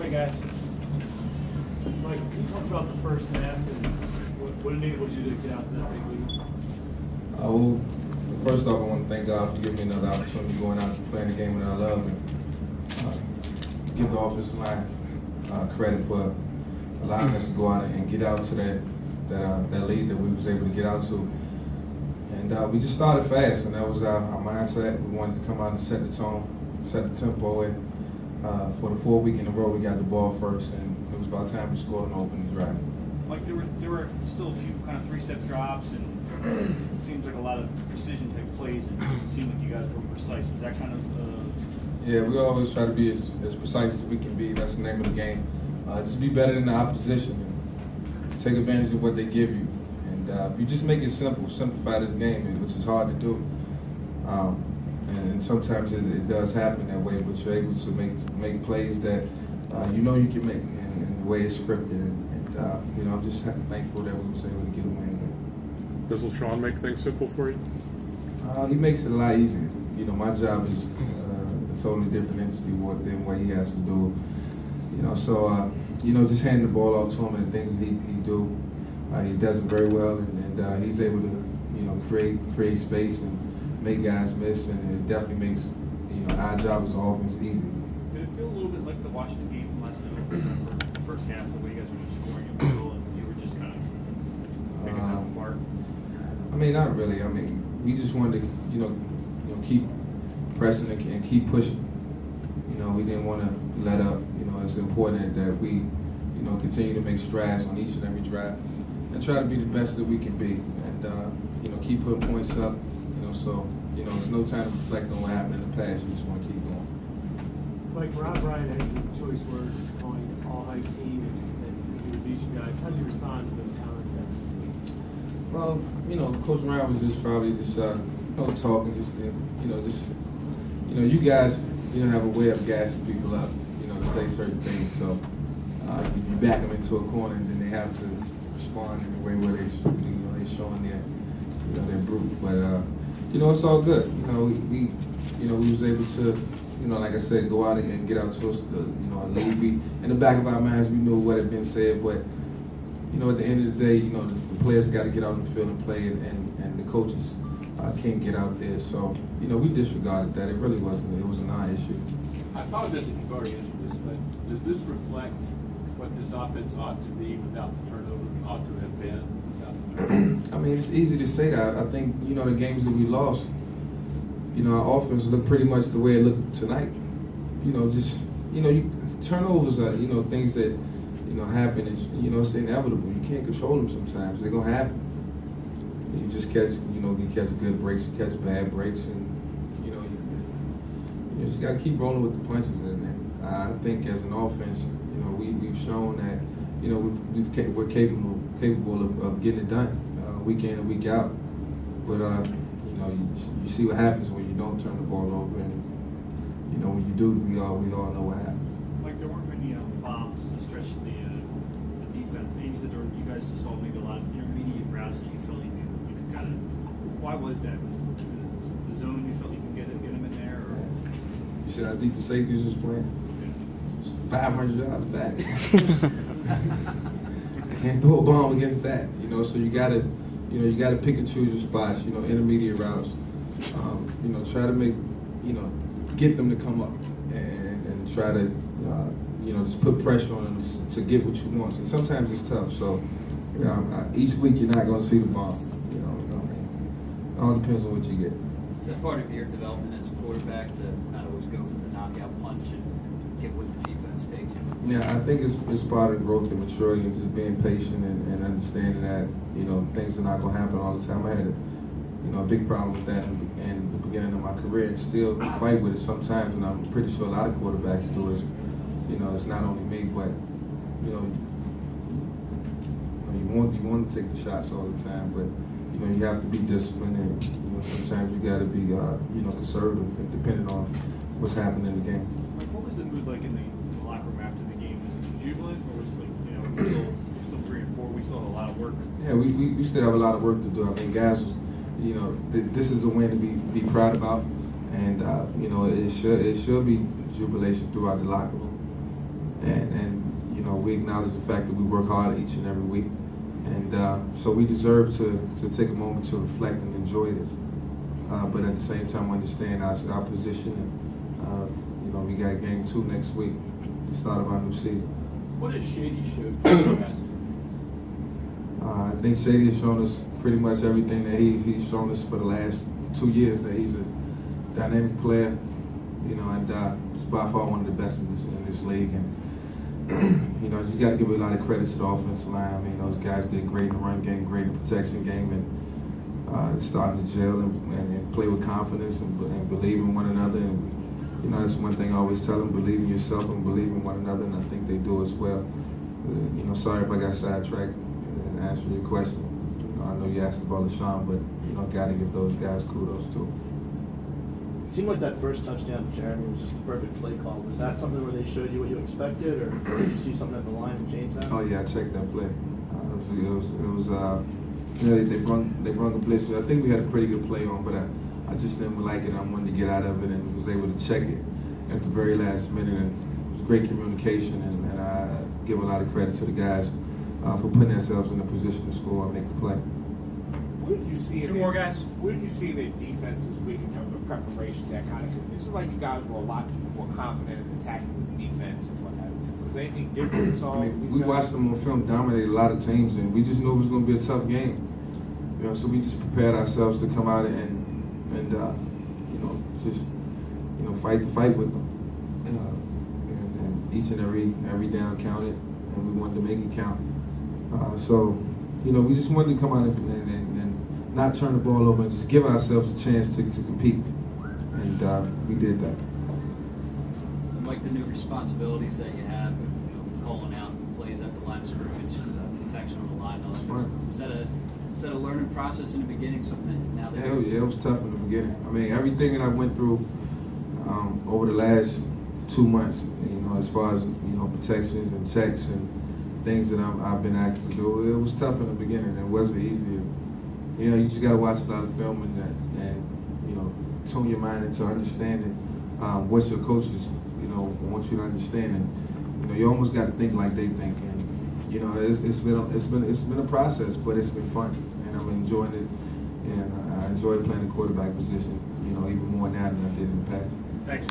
Hey guys. Mike, can you talk about the first half and what enabled you to get out to that big lead? Well, first off, I want to thank God for giving me another opportunity going out and playing the game that I love, and give the offensive line credit for allowing us to go out and get out to that lead that we was able to get out to. And we just started fast, and that was our mindset. We wanted to come out and set the tone, set the tempo, and for the 4th week in a row, we got the ball first, and it was about time we scored an opening drive. Like there were still a few kind of 3-step drops, and it seems like a lot of precision type plays, and it seemed like you guys were precise. Was that kind of? Yeah, we always try to be as precise as we can be. That's the name of the game. Just be better than the opposition and take advantage of what they give you. And if you just make it simple, simplify this game, which is hard to do. And sometimes it does happen that way, but you're able to make plays that you know you can make, and the way it's scripted. And you know, I'm just thankful that we was able to get a win. Does LaShawn make things simple for you? He makes it a lot easier. You know, my job is a totally different entity than what he has to do. You know, so you know, just handing the ball off to him and the things that he do, he does it very well, and he's able to, you know, create space and make guys miss, and it definitely makes, you know, our job as offense easy. Did it feel a little bit like the Washington game from last night? I remember the first half, the way you guys were just scoring in the middle, and you were just kind of picking them apart? I mean, not really. I mean, we just wanted to, you know, keep pressing and keep pushing. You know, we didn't want to let up. You know, it's important that we, you know, continue to make strides on each and every drive and try to be the best that we can be, and you know, keep putting points up. You know, so you know, there's no time to reflect on what happened in the past. You just want to keep going. Like Rob Ryan had some choice words calling all hype team and he would beat you guys. How do you respond to those comments this week? Well, you know, Coach Ryan was just probably just you know, talking, just you know, you guys, you know, have a way of gassing people up, you know, to say certain things. So you back them into a corner, and then they have to respond in a way where they, you know, they're showing their, you know, their brute. But you know, it's all good. You know, we you know, we was able to, you know, like I said, go out and get out to us, you know, a lead. We, in the back of our minds, we knew what had been said, but you know, at the end of the day, you know, the players got to get out on the field and play, and the coaches can't get out there. So, you know, we disregarded that. It really wasn't. It was a non-issue. I apologize if you've already answered this, but does this reflect what this offense ought to be without the turnover, ought to have been without the turnover? I mean, it's easy to say that. I think, you know, the games that we lost, you know, our offense looked pretty much the way it looked tonight. You know, just, you know, turnovers are, you know, things that, you know, happen. It's, you know, it's inevitable. You can't control them sometimes. They're going to happen. You just catch, you know, you catch good breaks, you catch bad breaks, and, you know, you just got to keep rolling with the punches. And I think as an offense, you know, we've shown that, you know, we're capable of getting it done week in and week out. But, you know, you see what happens when you don't turn the ball over, and, you know, when you do, we all know what happens. Like there weren't many bombs to stretch the defense. And you said you guys saw maybe a lot of intermediate routes that you felt you could kind of. Why was that? Was the zone you felt you could get them in there? Or? You said how deep the safeties was playing? 500 yards back. Can't throw a bomb against that, you know. So you gotta pick and choose your spots. You know, intermediate routes. You know, try to make, you know, get them to come up and try to, you know, just put pressure on them to get what you want. And sometimes it's tough. So, you know, each week you're not going to see the bomb. You know what I mean? It all depends on what you get. Is that part of your development as a quarterback to not always go for the knockout punch and get what the defense takes you? Yeah, I think it's part of growth and maturity, and just being patient and understanding that, you know, things are not going to happen all the time. I had a big problem with that in the beginning of my career, and still fight with it sometimes, and I'm pretty sure a lot of quarterbacks do it. You know, it's not only me, but, you know, you want to take the shots all the time, but, you know, you have to be disciplined, and, you know, sometimes you got to be, you know, conservative, depending on what's happening in the game. Like, what was the mood like in the locker room after the game? Was it jubilant, or was it like, you know, we're still 3-4, we still have a lot of work? Yeah, we still have a lot of work to do. I mean, guys, you know, this is a win to be proud about, and you know, it should be jubilation throughout the locker room. and you know, we acknowledge the fact that we work hard each and every week, and so we deserve to take a moment to reflect and enjoy this. But at the same time, understand our position, and you know, we got game 2 next week, the start of our new season. What has Shady showed you in the past 2 weeks? I think Shady has shown us pretty much everything that he's shown us for the last 2 years, that he's a dynamic player, you know, and he's by far one of the best in this league. And you know, you got to give a lot of credit to the offensive line. I mean, those guys did great in the run game, great in the protection game, and starting to gel and play with confidence and believe in one another. And you know, that's one thing I always tell them: believe in yourself and believe in one another. And I think they do as well. You know, sorry if I got sidetracked in answering your question. I know you asked about LaShawn, but you know, got to give those guys kudos too. It seemed like that first touchdown to Jeremy was just the perfect play call. Was that something where they showed you what you expected, or did you see something at the line with James out? Oh yeah, I checked that play. It was you know, they brung a blitz. I think we had a pretty good play on, but I just didn't like it. I wanted to get out of it and was able to check it at the very last minute. And it was great communication, and I give a lot of credit to the guys for putting themselves in a position to score and make the play. Where did you see it? 2 more guys. Where did you see the defense this week in terms of preparation, that kind of? It seems like you guys were a lot more confident in attacking this defense and what have you. Was there anything different? I mean, we watched them on film dominate a lot of teams, and we just knew it was going to be a tough game. You know, so we just prepared ourselves to come out and you know, just fight the fight with them. And each and every down counted, and we wanted to make it count. So, you know, we just wanted to come out and not turn the ball over and just give ourselves a chance to compete. And we did that. And like the new responsibilities that you have, you know, calling out plays at the line of scrimmage, protection on the line, all that. Is that a learning process in the beginning, something that now that Yeah, it was tough in the beginning. I mean, everything that I went through over the last 2 months, you know, as far as, you know, protections and checks and things that I've been asked to do, it was tough in the beginning. It wasn't easy. You know, you just got to watch a lot of film and you know, tune your mind into understanding what your coaches, you know, want you to understand. And you know, you almost got to think like they think. And you know, it's been a process, but it's been fun, and I'm enjoying it. And I enjoy playing the quarterback position, you know, even more now than I did in the past.